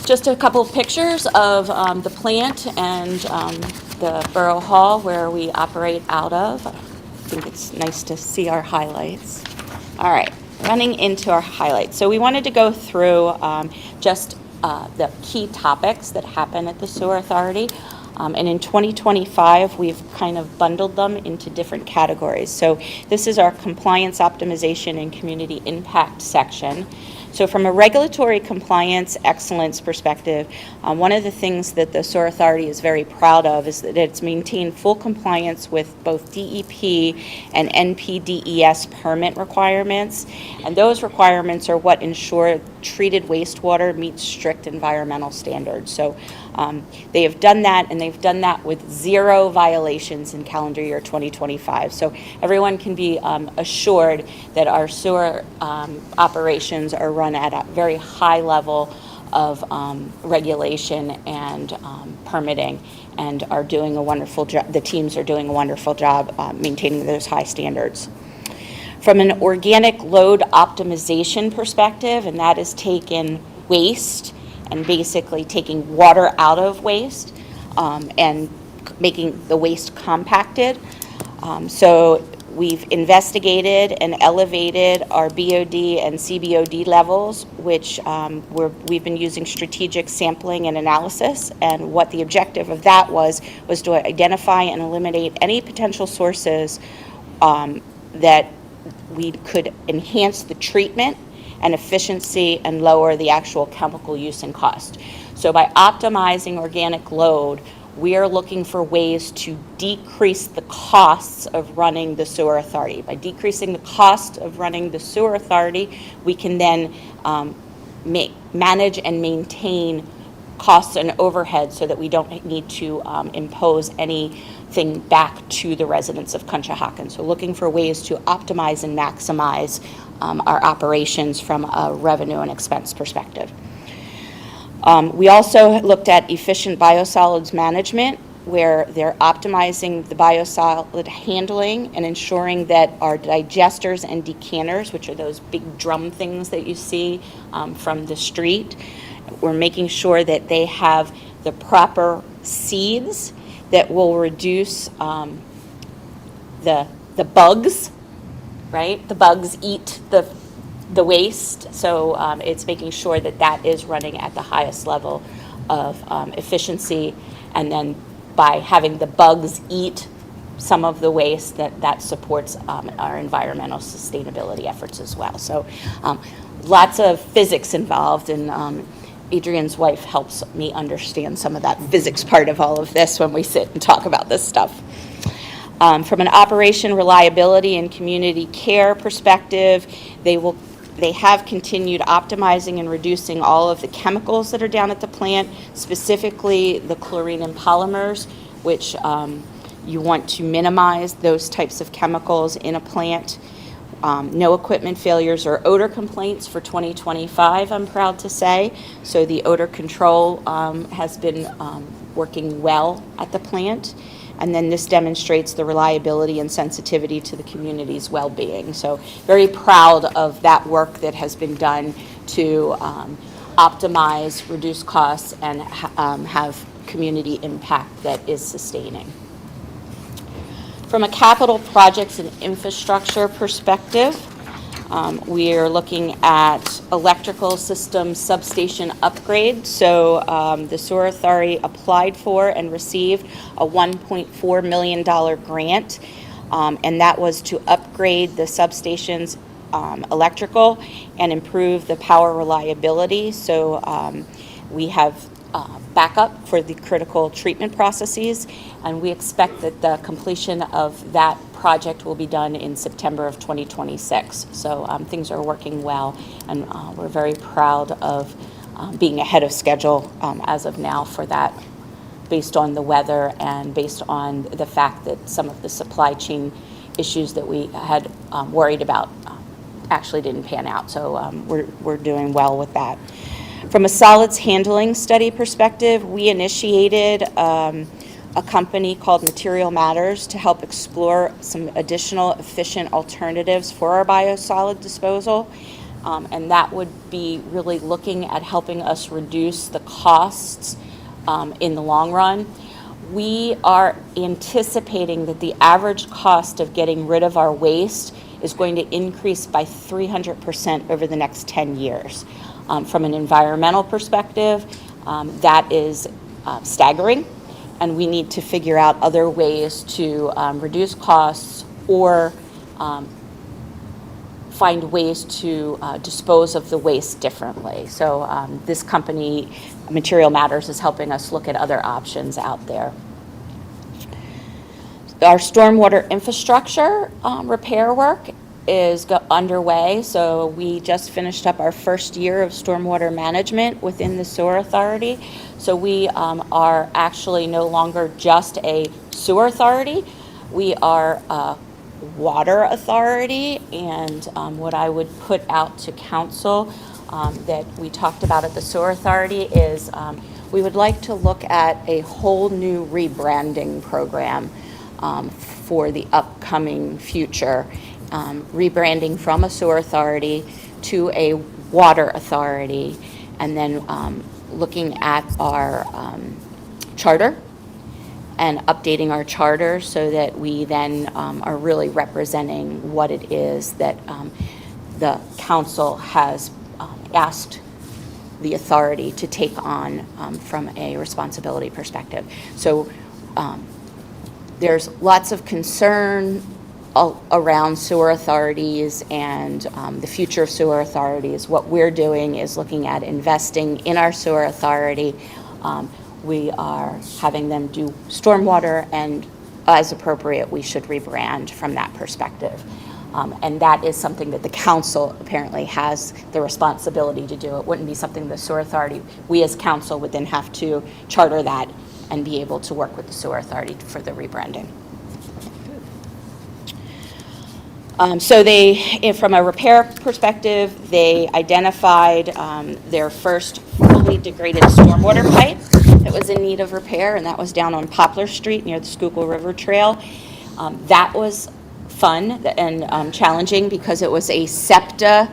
Just a couple of pictures of the plant and the Borough Hall where we operate out of. I think it's nice to see our highlights. All right, running into our highlights. So we wanted to go through just the key topics that happen at the sewer authority. And in 2025, we've kind of bundled them into different categories. So this is our compliance optimization and community impact section. So from a regulatory compliance excellence perspective, one of the things that the sewer authority is very proud of is that it's maintained full compliance with both DEP and NPDES permit requirements. And those requirements are what ensure treated wastewater meets strict environmental standards. So they have done that, and they've done that with 0 violations in calendar year 2025. So everyone can be assured that our sewer operations are run at a very high level of regulation and permitting, and are doing a wonderful job. The teams are doing a wonderful job maintaining those high standards. From an organic load optimization perspective, and that is taking waste and basically taking water out of waste and making the waste compacted. So we've investigated and elevated our BOD and CBOD levels, which we've been using strategic sampling and analysis. And what the objective of that was to identify and eliminate any potential sources that we could enhance the treatment and efficiency and lower the actual chemical use and cost. So by optimizing organic load, we are looking for ways to decrease the costs of running the sewer authority. By decreasing the cost of running the sewer authority, we can then manage and maintain costs and overhead so that we don't need to impose anything back to the residents of Conshohocken. So looking for ways to optimize and maximize our operations from a revenue and expense perspective. We also looked at efficient biosolids management, where they're optimizing the biosolid handling and ensuring that our digesters and decanters, which are those big drum things that you see from the street, we're making sure that they have the proper seeds that will reduce the bugs, right? The bugs eat the waste, so it's making sure that that is running at the highest level of efficiency, and then by having the bugs eat some of the waste, that supports our environmental sustainability efforts as well. So lots of physics involved, and Adrian's wife helps me understand some of that physics part of all of this when we sit and talk about this stuff. From an operation reliability and community care perspective, they have continued optimizing and reducing all of the chemicals that are down at the plant, specifically the chlorine and polymers, which you want to minimize those types of chemicals in a plant. No equipment failures or odor complaints for 2025, I'm proud to say. So the odor control has been working well at the plant. And then this demonstrates the reliability and sensitivity to the community's well-being. So very proud of that work that has been done to optimize, reduce costs, and have community impact that is sustaining. From a capital projects and infrastructure perspective, we are looking at electrical system substation upgrade. So the Sewer Authority applied for and received a $1.4 million grant, and that was to upgrade the substation's electrical and improve the power reliability. So we have backup for the critical treatment processes, and we expect that the completion of that project will be done in September of 2026. So things are working well, and we're very proud of being ahead of schedule as of now for that, based on the weather and based on the fact that some of the supply chain issues that we had worried about actually didn't pan out. So we're doing well with that. From a solids handling study perspective, we initiated a company called Material Matters to help explore some additional efficient alternatives for our biosolid disposal. And that would be really looking at helping us reduce the costs in the long run. We are anticipating that the average cost of getting rid of our waste is going to increase by 300% over the next 10 years. From an environmental perspective, that is staggering, and we need to figure out other ways to reduce costs or find ways to dispose of the waste differently. So this company, Material Matters, is helping us look at other options out there. Our stormwater infrastructure repair work is underway. So we just finished up our first year of stormwater management within the sewer authority. So we are actually no longer just a sewer authority. We are a water authority, and what I would put out to council that we talked about at the sewer authority is we would like to look at a whole new rebranding program for the upcoming future, rebranding from a sewer authority to a water authority, and then looking at our charter and updating our charter so that we then are really representing what it is that the council has asked the authority to take on from a responsibility perspective. So there's lots of concern around sewer authorities and the future of sewer authorities. What we're doing is looking at investing in our sewer authority. We are having them do stormwater, and as appropriate, we should rebrand from that perspective. And that is something that the council apparently has the responsibility to do. It wouldn't be something the sewer authority, we as council would then have to charter that and be able to work with the sewer authority for the rebranding. So they, from a repair perspective, they identified their first fully degraded stormwater pipe that was in need of repair, and that was down on Poplar Street near the Schuylkill River Trail. That was fun and challenging because it was a SEPTA.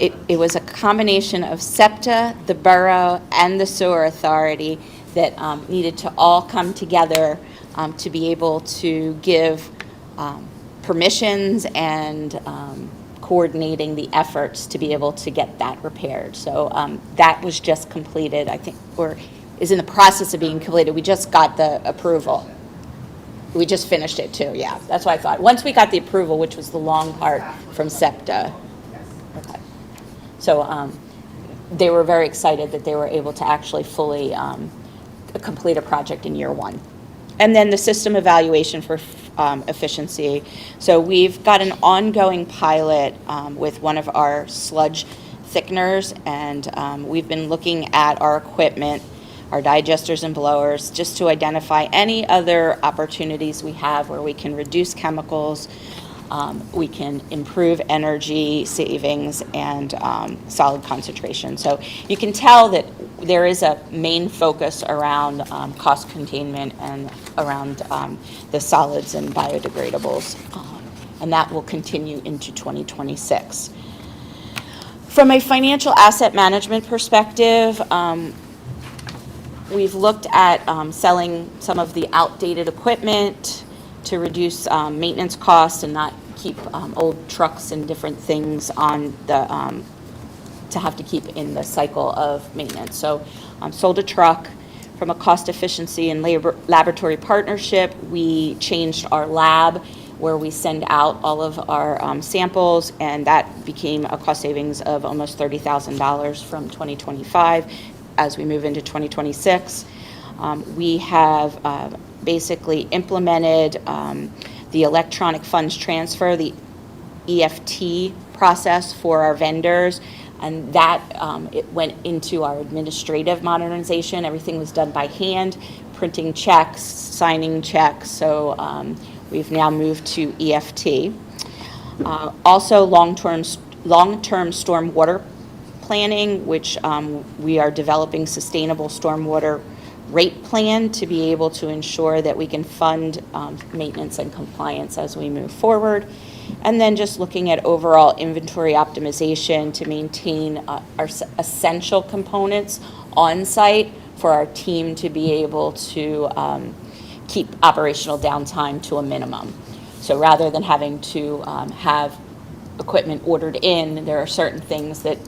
It was a combination of SEPTA, the borough, and the sewer authority that needed to all come together to be able to give permissions and coordinating the efforts to be able to get that repaired. So that was just completed, I think, or is in the process of being completed. We just got the approval. We just finished it too, yeah. That's what I thought. Once we got the approval, which was the long part from SEPTA. Okay. So they were very excited that they were able to actually fully complete a project in year one. And then the system evaluation for efficiency. So we've got an ongoing pilot with one of our sludge thickeners, and we've been looking at our equipment, our digesters and blowers, just to identify any other opportunities we have where we can reduce chemicals, we can improve energy savings and solid concentration. So you can tell that there is a main focus around cost containment and around the solids and biodegradables, and that will continue into 2026. From a financial asset management perspective, we've looked at selling some of the outdated equipment to reduce maintenance costs and not keep old trucks and different things on the to have to keep in the cycle of maintenance. So sold a truck. From a cost efficiency and laboratory partnership, we changed our lab where we send out all of our samples, and that became a cost savings of almost $30,000 from 2025. as we move into 2026. We have basically implemented the electronic funds transfer, the EFT process for our vendors, and that it went into our administrative modernization. Everything was done by hand, printing checks, signing checks, so we've now moved to EFT. Also, long-term stormwater planning, which we are developing sustainable stormwater rate plan to be able to ensure that we can fund maintenance and compliance as we move forward. And then just looking at overall inventory optimization to maintain our essential components on site for our team to be able to keep operational downtime to a minimum. So rather than having to have equipment ordered in, there are certain things that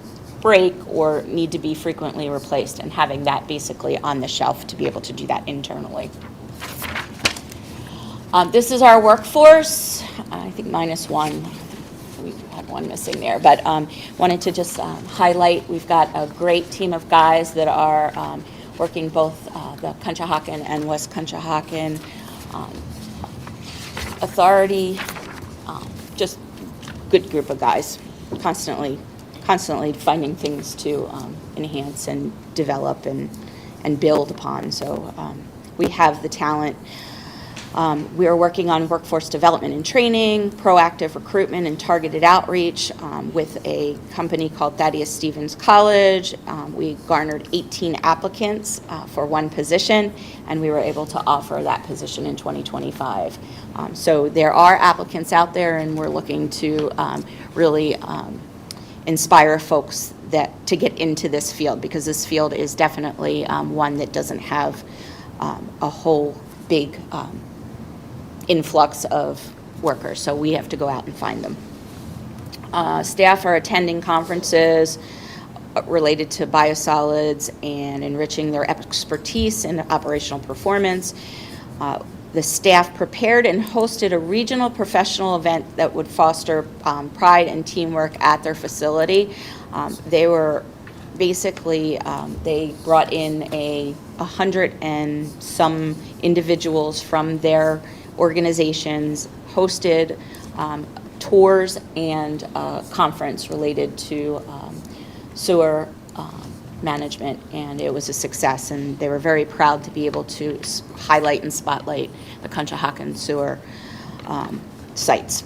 break or need to be frequently replaced, and having that basically on the shelf to be able to do that internally. This is our workforce. I think -1. We had one missing there, but wanted to just highlight, we've got a great team of guys that are working both the Conshohocken and West Conshohocken Authority. Just good group of guys, constantly finding things to enhance and develop and build upon. So we have the talent. We are working on workforce development and training, proactive recruitment and targeted outreach with a company called Thaddeus Stevens College. We garnered 18 applicants for one position, and we were able to offer that position in 2025. So there are applicants out there, and we're looking to really inspire folks to get into this field, because this field is definitely one that doesn't have a whole big influx of workers, so we have to go out and find them. Staff are attending conferences related to biosolids and enriching their expertise in operational performance. The staff prepared and hosted a regional professional event that would foster pride and teamwork at their facility. They were basically, they brought in 100 and some individuals from their organizations, hosted tours and a conference related to sewer management, and it was a success, and they were very proud to be able to highlight and spotlight the Conshohocken sewer sites.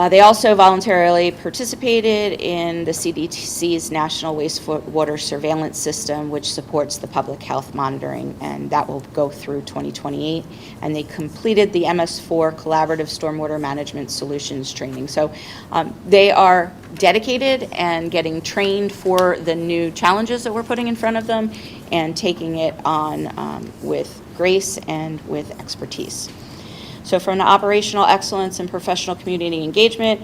They also voluntarily participated in the CDC's National Wastewater Surveillance System, which supports the public health monitoring, and that will go through 2028. And they completed the MS4 Collaborative Stormwater Management Solutions training. So they are dedicated and getting trained for the new challenges that we're putting in front of them, and taking it on with grace and with expertise. So from the operational excellence and professional community engagement,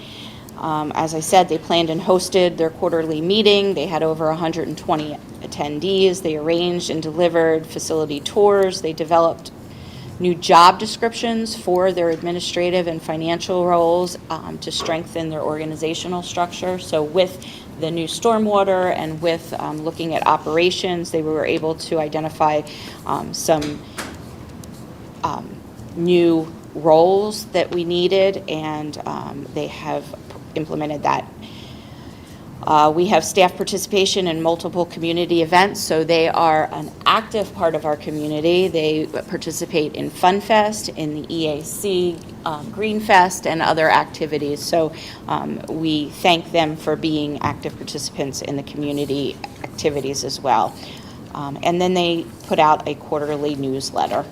as I said, they planned and hosted their quarterly meeting. They had over 120 attendees. They arranged and delivered facility tours. They developed new job descriptions for their administrative and financial roles to strengthen their organizational structure. So with the new stormwater and with looking at operations, they were able to identify some new roles that we needed, and they have implemented that. We have staff participation in multiple community events, so they are an active part of our community. They participate in Fun Fest, in the EAC, Green Fest, and other activities. So we thank them for being active participants in the community activities as well. And then they put out a quarterly newsletter.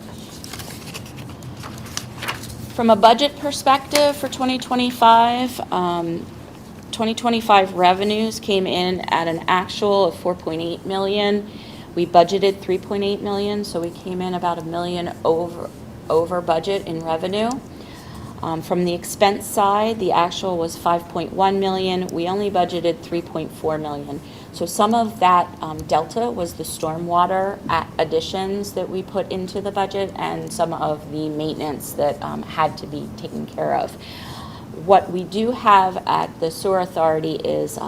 From a budget perspective for 2025, 2025 revenues came in at an actual of $4.8 million. We budgeted $3.8 million, so we came in about $1 million over budget in revenue. From the expense side, the actual was $5.1 million. We only budgeted $3.4 million. So some of that delta was the stormwater additions that we put into the budget, and some of the maintenance that had to be taken care of. What we do have at the Sewer Authority is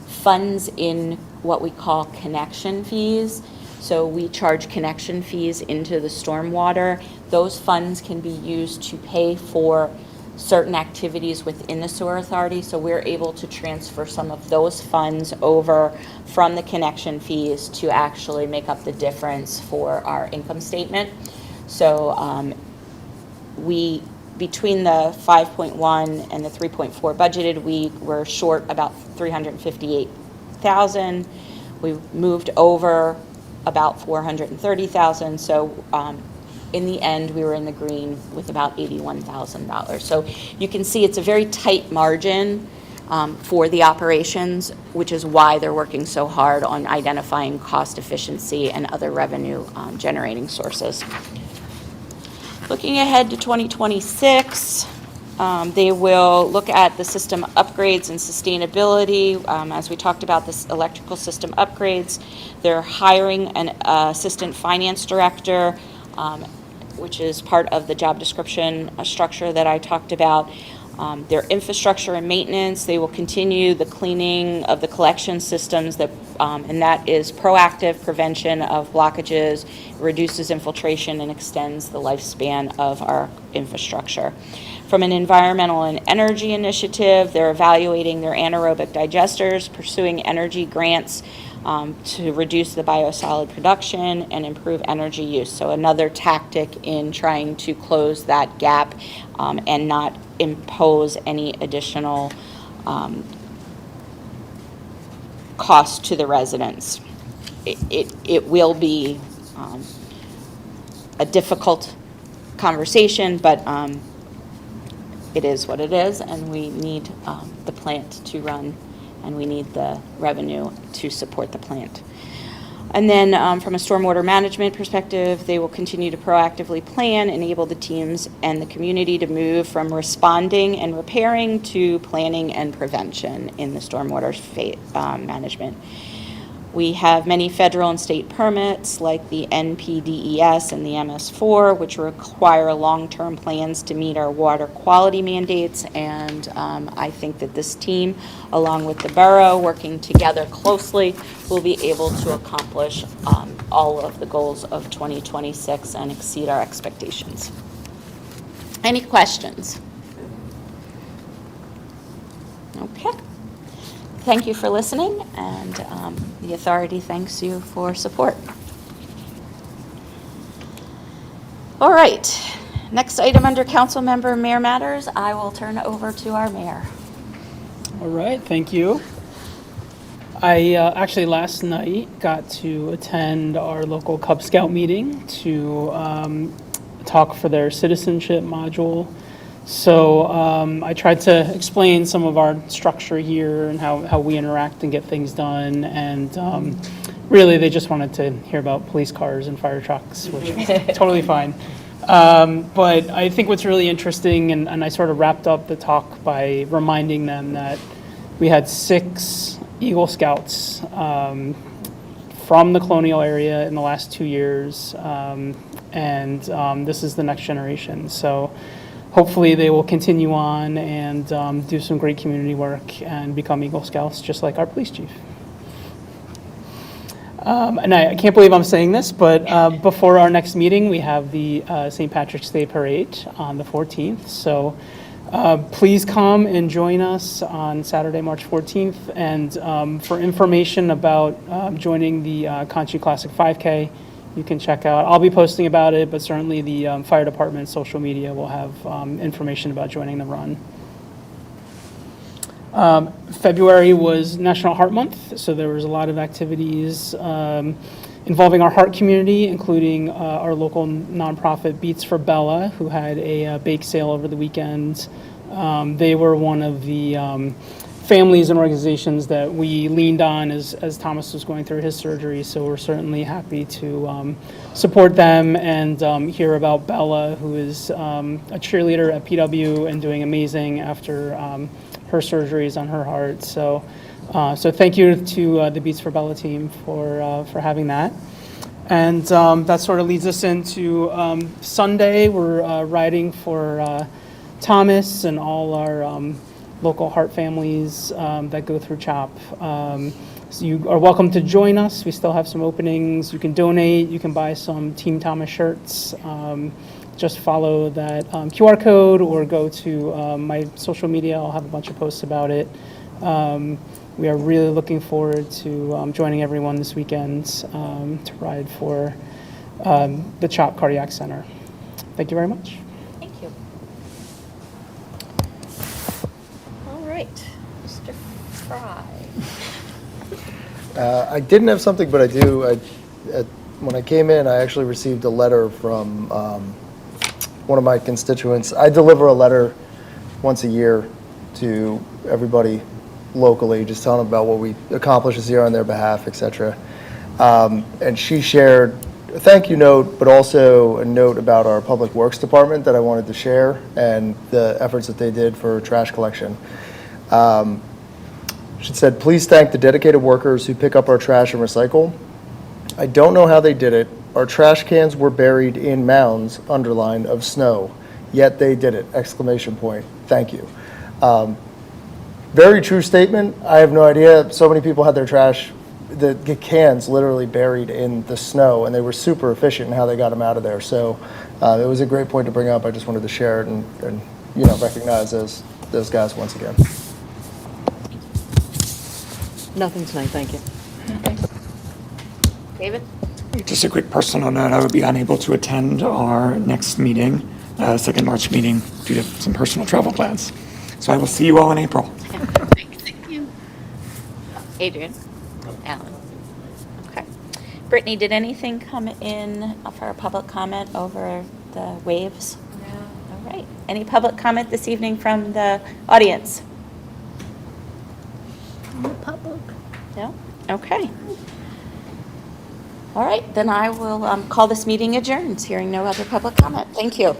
funds in what we call connection fees. So we charge connection fees into the stormwater. Those funds can be used to pay for certain activities within the sewer authority. So we're able to transfer some of those funds over from the connection fees to actually make up the difference for our income statement. So we, between the 5.1 and the 3.4 budgeted, we were short about 358,000. We moved over about 430,000. So in the end, we were in the green with about $81,000. So you can see it's a very tight margin for the operations, which is why they're working so hard on identifying cost efficiency and other revenue generating sources. Looking ahead to 2026, they will look at the system upgrades and sustainability. As we talked about, this electrical system upgrades, they're hiring an assistant finance director, which is part of the job description structure that I talked about. Their infrastructure and maintenance, they will continue the cleaning of the collection systems, and that is proactive prevention of blockages, reduces infiltration, and extends the lifespan of our infrastructure. From an environmental and energy initiative, they're evaluating their anaerobic digesters, pursuing energy grants to reduce the biosolid production and improve energy use. So another tactic in trying to close that gap and not impose any additional cost to the residents. It will be a difficult conversation, but it is what it is, and we need the plant to run, and we need the revenue to support the plant. And then from a stormwater management perspective, they will continue to proactively plan, enable the teams and the community to move from responding and repairing to planning and prevention in the stormwater management. We have many federal and state permits like the NPDES and the MS4, which require long-term plans to meet our water quality mandates. And I think that this team, along with the borough, working together closely, will be able to accomplish all of the goals of 2026 and exceed our expectations. Any questions? Okay. Thank you for listening, and the authority thanks you for support. All right, next item under council member mayor matters, I will turn over to our mayor. All right, thank you. I actually last night got to attend our local Cub Scout meeting to talk for their citizenship module. So I tried to explain some of our structure here and how we interact and get things done. And really, they just wanted to hear about police cars and fire trucks, which is totally fine. But I think what's really interesting, and I sort of wrapped up the talk by reminding them that we had 6 Eagle Scouts from the colonial area in the last 2 years. And this is the next generation. So hopefully they will continue on and do some great community work and become Eagle Scouts just like our police chief. And I can't believe I'm saying this, but before our next meeting, we have the St. Patrick's Day Parade on the 14th. So please come and join us on Saturday, March 14th. And for information about joining the Conchu Classic 5K, you can check out, I'll be posting about it, but certainly the fire department social media will have information about joining the run. February was National Heart Month, so there was a lot of activities involving our heart community, including our local nonprofit Beats for Bella, who had a bake sale over the weekend. They were one of the families and organizations that we leaned on as Thomas was going through his surgery, so we're certainly happy to support them and hear about Bella, who is a cheerleader at PW and doing amazing after her surgeries on her heart. So thank you to the Beats for Bella team for having that. And that sort of leads us into Sunday. We're riding for Thomas and all our local heart families that go through CHOP. So you are welcome to join us. We still have some openings. You can donate. You can buy some Team Thomas shirts. Just follow that QR code or go to my social media. I'll have a bunch of posts about it. We are really looking forward to joining everyone this weekend to ride for the CHOP Cardiac Center. Thank you very much. Thank you. All right, Mr. Fry. I didn't have something, but I do. When I came in, I actually received a letter from one of my constituents. I deliver a letter once a year to everybody locally, just telling them about what we accomplish this year on their behalf, etc. And she shared a thank you note, but also a note about our Public Works Department that I wanted to share and the efforts that they did for trash collection. She said, please thank the dedicated workers who pick up our trash and recycle. I don't know how they did it. Our trash cans were buried in mounds, underline, of snow, yet they did it, exclamation point. Thank you. Very true statement. I have no idea. So many people had their trash, the cans literally buried in the snow, and they were super efficient in how they got them out of there. So it was a great point to bring up. I just wanted to share it and recognize those guys once again. Nothing tonight, thank you. David? Just a quick personal note, I would be unable to attend our next meeting, second March meeting, due to some personal travel plans. So I will see you all in April. Thank you. Adrian? Alan? Okay. Brittany, did anything come in for a public comment over the waves? No. All right. Any public comment this evening from the audience? No public. No? Okay. All right, then I will call this meeting adjourned, hearing no other public comment. Thank you.